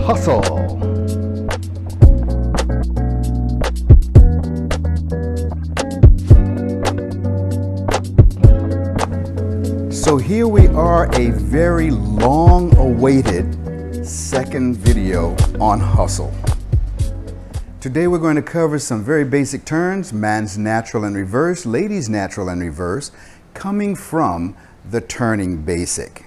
Hustle. So here we are, a very long-awaited second video on hustle. Today we're going to cover some very basic turns, man's natural and reverse, ladies' natural and reverse, coming from the turning basic.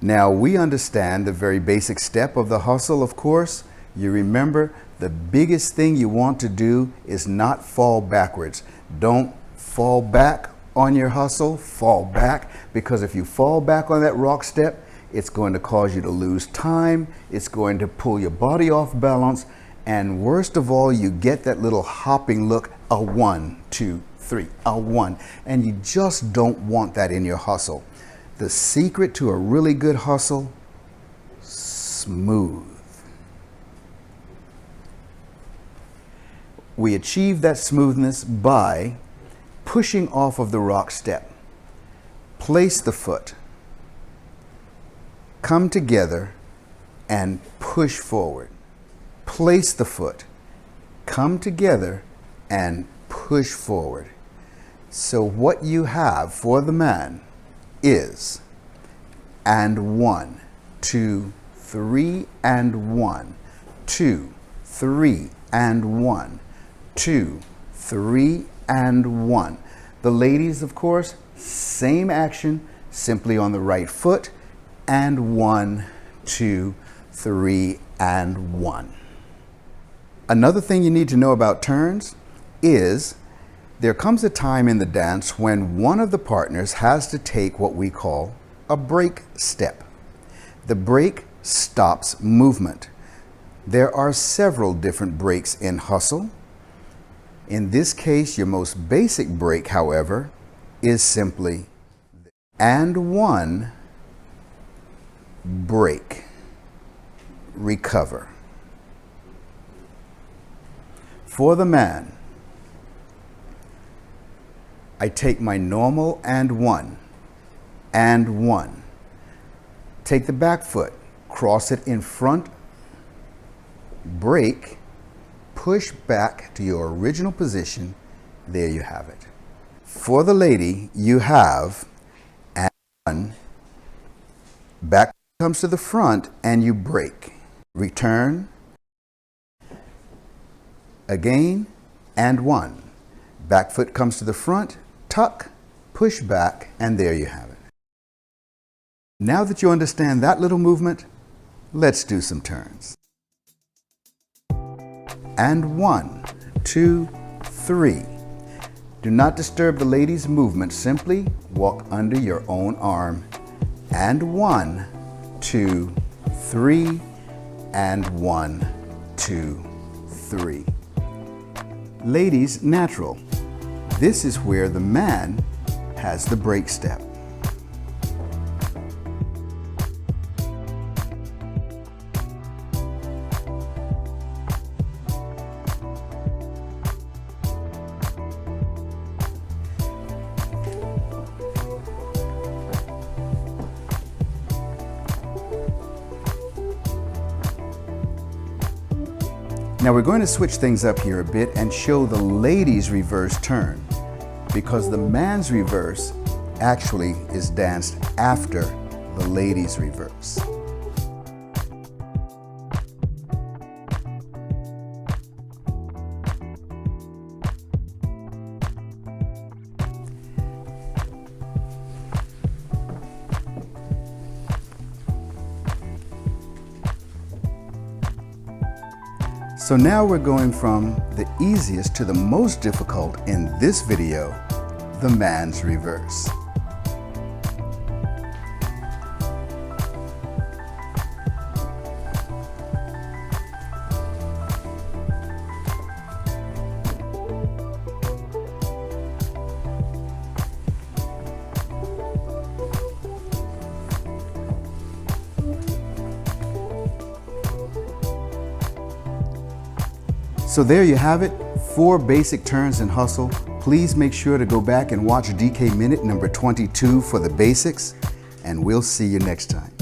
Now we understand the very basic step of the hustle, of course. You remember the biggest thing you want to do is not fall backwards. Don't fall back on your hustle, fall back, because if you fall back on that rock step, it's going to cause you to lose time, it's going to pull your body off balance, and worst of all, you get that little hopping look, a 1, 2, 3, a 1, and you just don't want that in your hustle. The secret to a really good hustle, smooth. We achieve that smoothness by pushing off of the rock step. Place the foot, come together and push forward. Place the foot, come together and push forward. So what you have for the man is and 1, 2, 3 and 1, 2, 3 and 1, 2, 3 and 1. The ladies, of course, same action, simply on the right foot, and 1, 2, 3 and 1. Another thing you need to know about turns is there comes a time in the dance when one of the partners has to take what we call a break step. The break stops movement. There are several different breaks in hustle. In this case, your most basic break, however, is simply and 1, break, recover. For the man, I take my normal and 1, and 1. Take the back foot, cross it in front, break, push back to your original position. There you have it. For the lady, you have and 1, back comes to the front and you break. Return, again, and 1. Back foot comes to the front, tuck, push back, and there you have it. Now that you understand that little movement, let's do some turns. And 1, 2, 3. Do not disturb the lady's movement. Simply walk under your own arm. And 1, 2, 3, and 1, 2, 3. Ladies, natural. This is where the man has the break step. Now we're going to switch things up here a bit and show the ladies' reverse turn, because the man's reverse actually is danced after the ladies' reverse. So now we're going from the easiest to the most difficult in this video, the man's reverse. So there you have it, 4 basic turns in hustle. Please make sure to go back and watch DK Minute number 22 for the basics, and we'll see you next time.